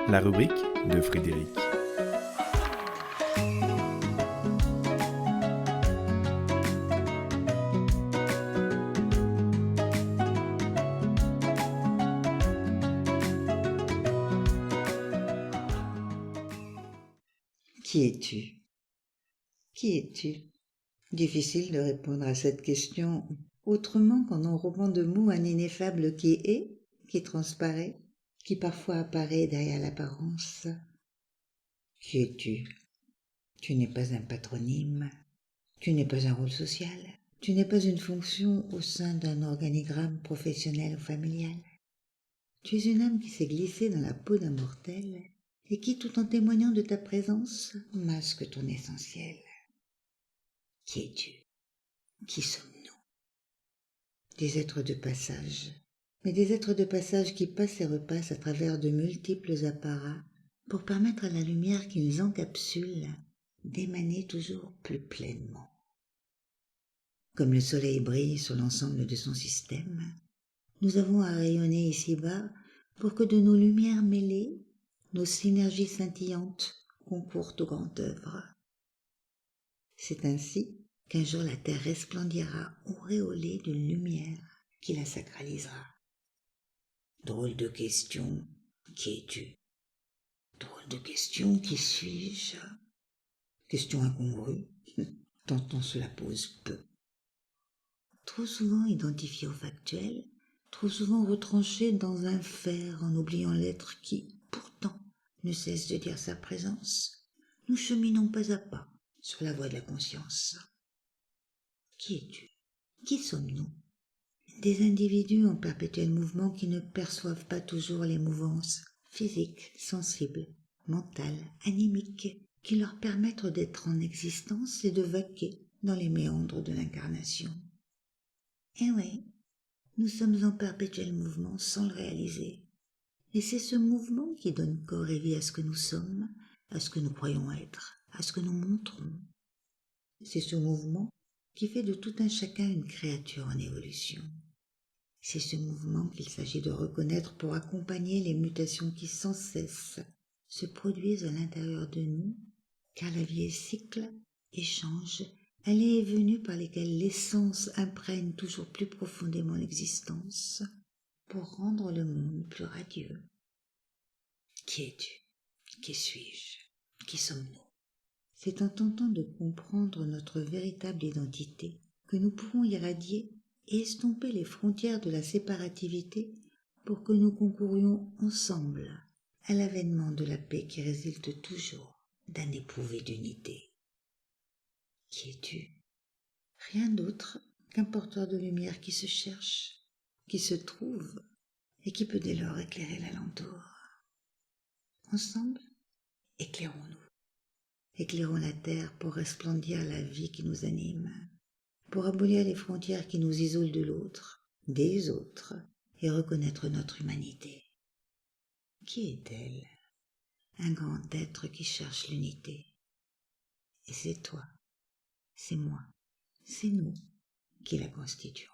La rubrique de Frédéric. Qui es-tu? Qui es-tu? Difficile de répondre à cette question autrement qu'en enrobant de mots un ineffable qui est, qui transparaît, qui parfois apparaît derrière l'apparence. Qui es-tu? Tu n'es pas un patronyme, tu n'es pas un rôle social, tu n'es pas une fonction au sein d'un organigramme professionnel ou familial. Tu es une âme qui s'est glissée dans la peau d'un mortel et qui, tout en témoignant de ta présence, masque ton essentiel. Qui es-tu? Qui sommes-nous? Des êtres de passage, mais des êtres de passage qui passent et repassent à travers de multiples apparats pour permettre à la lumière qui nous encapsule d'émaner toujours plus pleinement. Comme le soleil brille sur l'ensemble de son système, nous avons à rayonner ici-bas pour que de nos lumières mêlées, nos synergies scintillantes concourent aux grandes œuvres. C'est ainsi qu'un jour la terre resplendira auréolée d'une lumière qui la sacralisera. Drôle de question, qui es-tu? Drôle de question, qui suis-je? Question incongrue, tant on se la pose peu. Trop souvent identifiée au factuel, trop souvent retranchée dans un faire en oubliant l'être qui, pourtant, ne cesse de dire sa présence, nous cheminons pas à pas sur la voie de la conscience. Qui es-tu? Qui sommes-nous? Des individus en perpétuel mouvement qui ne perçoivent pas toujours les mouvances physiques, sensibles, mentales, animiques, qui leur permettent d'être en existence et de vaquer dans les méandres de l'incarnation. Eh oui, nous sommes en perpétuel mouvement sans le réaliser. Et c'est ce mouvement qui donne corps et vie à ce que nous sommes, à ce que nous croyons être, à ce que nous montrons. C'est ce mouvement qui fait de tout un chacun une créature en évolution. C'est ce mouvement qu'il s'agit de reconnaître pour accompagner les mutations qui sans cesse se produisent à l'intérieur de nous, car la vie est cycle, échange, allée et venue par lesquelles l'essence imprègne toujours plus profondément l'existence pour rendre le monde plus radieux. Qui es-tu? Qui suis-je? Qui sommes-nous? C'est en tentant de comprendre notre véritable identité que nous pourrons irradier et estomper les frontières de la séparativité pour que nous concourions ensemble à l'avènement de la paix qui résulte toujours d'un éprouvé d'unité. Qui es-tu? Rien d'autre qu'un porteur de lumière qui se cherche, qui se trouve et qui peut dès lors éclairer l'alentour. Ensemble, éclairons-nous. Éclairons la terre pour resplendir la vie qui nous anime, pour abolir les frontières qui nous isolent de l'autre, des autres, et reconnaître notre humanité. Qui est-elle? Un grand être qui cherche l'unité. Et c'est toi, c'est moi, c'est nous qui la constituons.